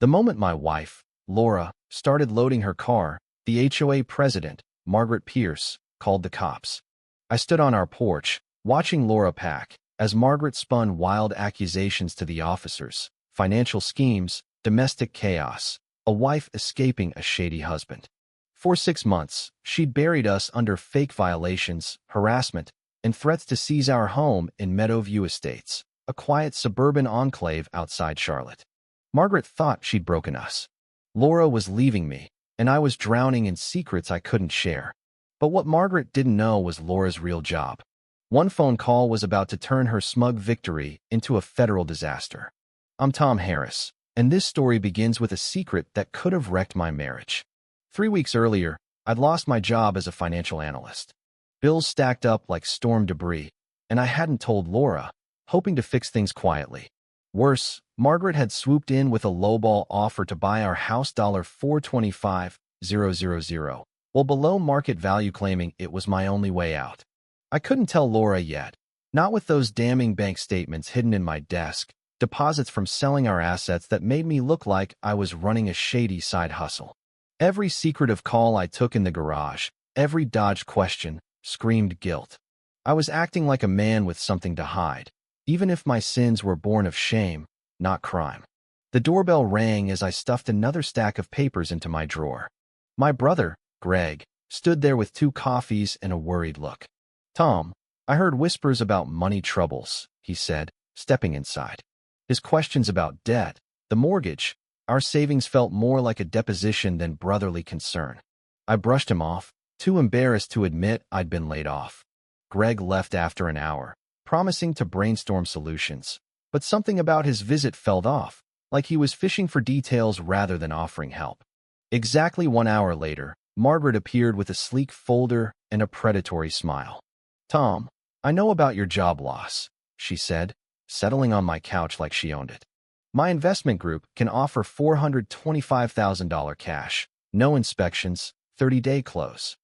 The moment my wife, Laura, started loading her car, the HOA president, Margaret Pierce, called the cops. I stood on our porch, watching Laura pack, as Margaret spun wild accusations to the officers: financial schemes, domestic chaos, a wife escaping a shady husband. For 6 months, she'd buried us under fake violations, harassment, and threats to seize our home in Meadowview Estates, a quiet suburban enclave outside Charlotte. Margaret thought she'd broken us. Laura was leaving me, and I was drowning in secrets I couldn't share. But what Margaret didn't know was Laura's real job. One phone call was about to turn her smug victory into a federal disaster. I'm Tom Harris, and this story begins with a secret that could have wrecked my marriage. 3 weeks earlier, I'd lost my job as a financial analyst. Bills stacked up like storm debris, and I hadn't told Laura, hoping to fix things quietly. Worse, Margaret had swooped in with a lowball offer to buy our house $425,000, while below market value, claiming it was my only way out. I couldn't tell Laura yet, not with those damning bank statements hidden in my desk, deposits from selling our assets that made me look like I was running a shady side hustle. Every secretive call I took in the garage, every dodged question, screamed guilt. I was acting like a man with something to hide, even if my sins were born of shame, not crime. The doorbell rang as I stuffed another stack of papers into my drawer. My brother, Greg, stood there with 2 coffees and a worried look. "Tom, I heard whispers about money troubles," he said, stepping inside. His questions about debt, the mortgage, our savings felt more like a deposition than brotherly concern. I brushed him off, too embarrassed to admit I'd been laid off. Greg left after an hour, promising to brainstorm solutions, but something about his visit felt off, like he was fishing for details rather than offering help. Exactly 1 hour later, Margaret appeared with a sleek folder and a predatory smile. "Tom, I know about your job loss," she said, settling on my couch like she owned it. "My investment group can offer $425,000 cash, no inspections, 30-day close."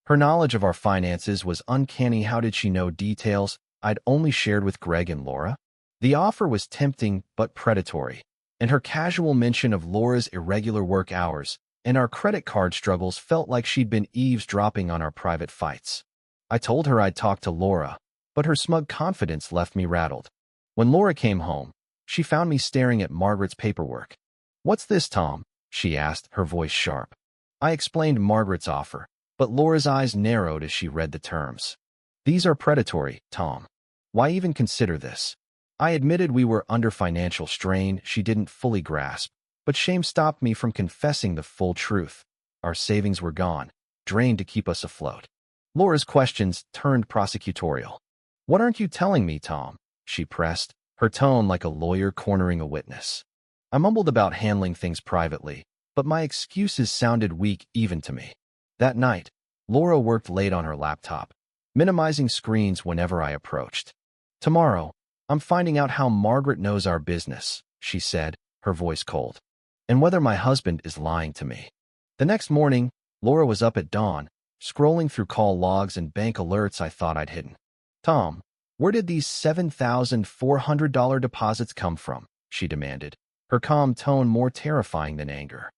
Her knowledge of our finances was uncanny. How did she know details I'd only shared with Greg and Laura? The offer was tempting but predatory, and her casual mention of Laura's irregular work hours and our credit card struggles felt like she'd been eavesdropping on our private fights. I told her I'd talk to Laura, but her smug confidence left me rattled. When Laura came home, she found me staring at Margaret's paperwork. "What's this, Tom?" she asked, her voice sharp. I explained Margaret's offer, but Laura's eyes narrowed as she read the terms. "These are predatory, Tom. Why even consider this?" I admitted we were under financial strain she didn't fully grasp, but shame stopped me from confessing the full truth. Our savings were gone, drained to keep us afloat. Laura's questions turned prosecutorial. "What aren't you telling me, Tom?" she pressed, her tone like a lawyer cornering a witness. I mumbled about handling things privately, but my excuses sounded weak even to me. That night, Laura worked late on her laptop, minimizing screens whenever I approached. "Tomorrow, I'm finding out how Margaret knows our business," she said, her voice cold, "and whether my husband is lying to me." The next morning, Laura was up at dawn, scrolling through call logs and bank alerts I thought I'd hidden. "Tom, where did these $7,400 deposits come from?" she demanded, her calm tone more terrifying than anger.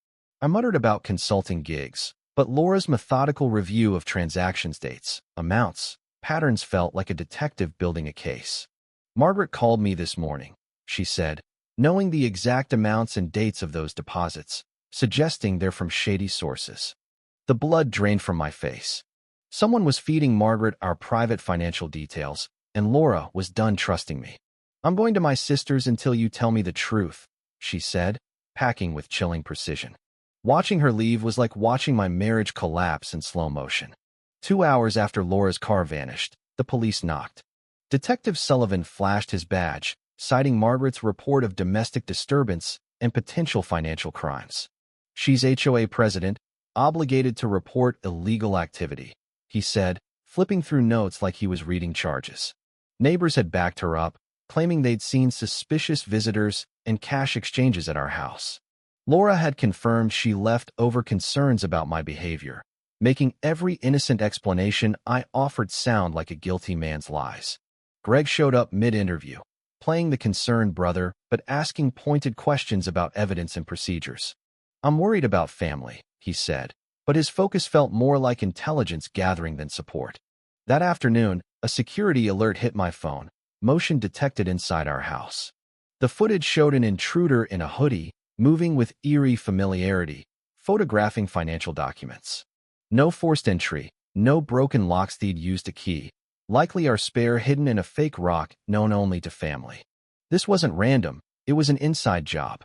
I muttered about consulting gigs, but Laura's methodical review of transactions, dates, amounts, patterns felt like a detective building a case. "Margaret called me this morning," she said, knowing the exact amounts and dates of those deposits, suggesting they're from shady sources. The blood drained from my face. Someone was feeding Margaret our private financial details, and Laura was done trusting me. "I'm going to my sister's until you tell me the truth," she said, packing with chilling precision. Watching her leave was like watching my marriage collapse in slow motion. 2 hours after Laura's car vanished, the police knocked. Detective Sullivan flashed his badge, citing Margaret's report of domestic disturbance and potential financial crimes. "She's HOA president, obligated to report illegal activity," he said, flipping through notes like he was reading charges. Neighbors had backed her up, claiming they'd seen suspicious visitors and cash exchanges at our house. Laura had confirmed she left over concerns about my behavior, making every innocent explanation I offered sound like a guilty man's lies. Greg showed up mid-interview, playing the concerned brother but asking pointed questions about evidence and procedures. "I'm worried about family," he said, but his focus felt more like intelligence gathering than support. That afternoon, a security alert hit my phone, motion detected inside our house. The footage showed an intruder in a hoodie, moving with eerie familiarity, photographing financial documents. No forced entry, no broken locks. They'd used a key, likely our spare hidden in a fake rock known only to family. This wasn't random, it was an inside job.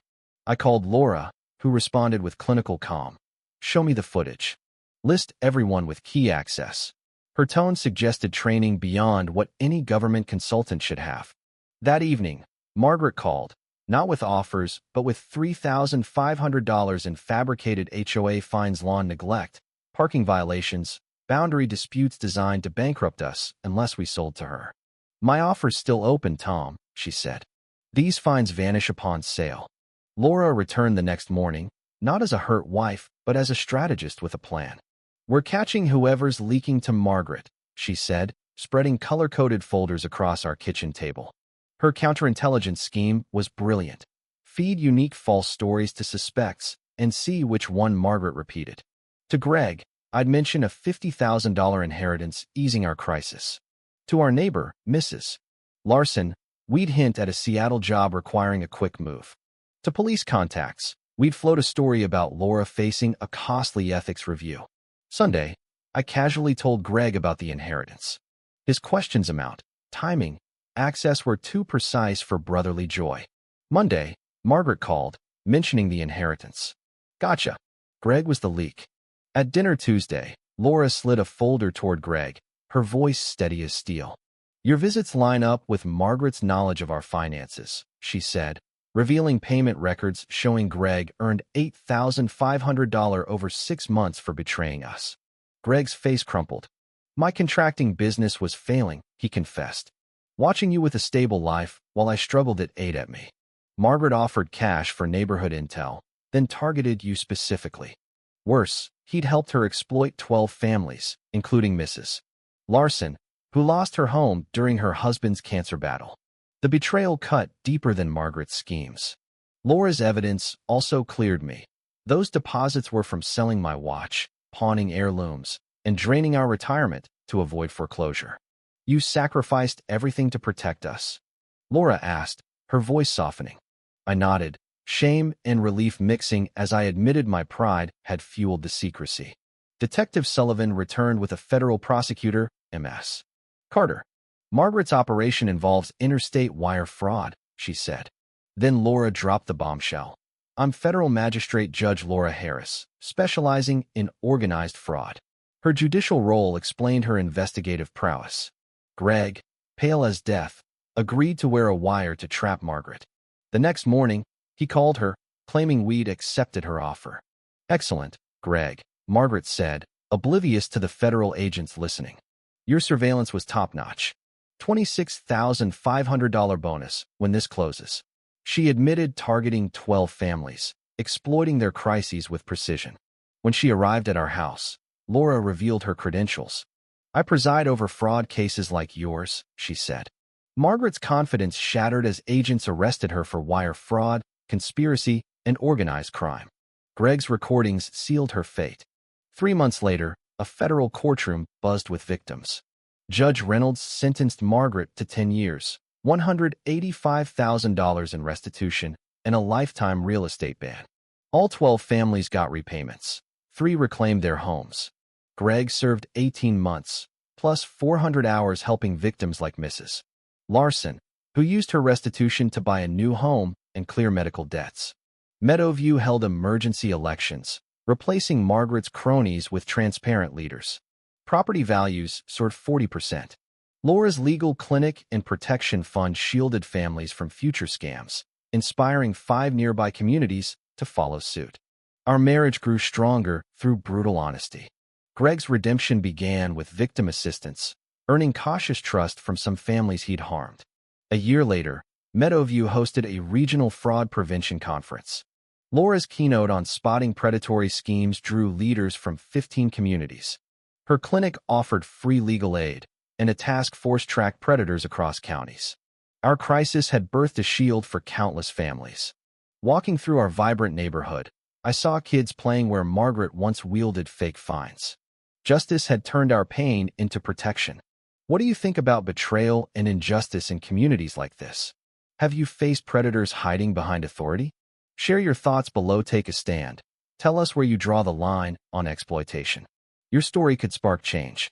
I called Laura, who responded with clinical calm. "Show me the footage. List everyone with key access." Her tone suggested training beyond what any government consultant should have. That evening, Margaret called, not with offers, but with $3,500 in fabricated HOA fines, lawn neglect, parking violations, boundary disputes designed to bankrupt us unless we sold to her. "My offer's still open, Tom," she said. "These fines vanish upon sale." Laura returned the next morning, not as a hurt wife, but as a strategist with a plan. "We're catching whoever's leaking to Margaret," she said, spreading color-coded folders across our kitchen table. Her counterintelligence scheme was brilliant. Feed unique false stories to suspects and see which one Margaret repeated. To Greg, I'd mention a $50,000 inheritance easing our crisis. To our neighbor, Mrs. Larson, we'd hint at a Seattle job requiring a quick move. To police contacts, we'd float a story about Laura facing a costly ethics review. Sunday, I casually told Greg about the inheritance. His questions amount, timing, access were too precise for brotherly joy. Monday, Margaret called, mentioning the inheritance. "Gotcha." Greg was the leak. At dinner Tuesday, Laura slid a folder toward Greg, her voice steady as steel. "Your visits line up with Margaret's knowledge of our finances," she said, revealing payment records showing Greg earned $8,500 over 6 months for betraying us. Greg's face crumpled. "My contracting business was failing," he confessed. "Watching you with a stable life while I struggled, it ate at me." Margaret offered cash for neighborhood intel, then targeted you specifically. Worse, he'd helped her exploit 12 families, including Mrs. Larson, who lost her home during her husband's cancer battle. The betrayal cut deeper than Margaret's schemes. Laura's evidence also cleared me. Those deposits were from selling my watch, pawning heirlooms, and draining our retirement to avoid foreclosure. "You sacrificed everything to protect us?" Laura asked, her voice softening. I nodded, shame and relief mixing as I admitted my pride had fueled the secrecy. Detective Sullivan returned with a federal prosecutor, M.S. Carter. "Margaret's operation involves interstate wire fraud," she said. Then Laura dropped the bombshell. "I'm federal magistrate Judge Laura Harris, specializing in organized fraud." Her judicial role explained her investigative prowess. Greg, pale as death, agreed to wear a wire to trap Margaret. The next morning, he called her, claiming we'd accepted her offer. "Excellent, Greg," Margaret said, oblivious to the federal agents listening. "Your surveillance was top-notch. $26,500 bonus when this closes." She admitted targeting 12 families, exploiting their crises with precision. When she arrived at our house, Laura revealed her credentials. "I preside over fraud cases like yours," she said. Margaret's confidence shattered as agents arrested her for wire fraud, conspiracy, and organized crime. Greg's recordings sealed her fate. 3 months later, a federal courtroom buzzed with victims. Judge Reynolds sentenced Margaret to 10 years, $185,000 in restitution, and a lifetime real estate ban. All 12 families got repayments. 3 reclaimed their homes. Greg served 18 months, plus 400 hours helping victims like Mrs. Larson, who used her restitution to buy a new home and clear medical debts. Meadowview held emergency elections, replacing Margaret's cronies with transparent leaders. Property values soared 40%. Laura's legal clinic and protection fund shielded families from future scams, inspiring 5 nearby communities to follow suit. Our marriage grew stronger through brutal honesty. Greg's redemption began with victim assistance, earning cautious trust from some families he'd harmed. A year later, Meadowview hosted a regional fraud prevention conference. Laura's keynote on spotting predatory schemes drew leaders from 15 communities. Her clinic offered free legal aid, and a task force tracked predators across counties. Our crisis had birthed a shield for countless families. Walking through our vibrant neighborhood, I saw kids playing where Margaret once wielded fake fines. Justice had turned our pain into protection. What do you think about betrayal and injustice in communities like this? Have you faced predators hiding behind authority? Share your thoughts below. Take a stand. Tell us where you draw the line on exploitation. Your story could spark change.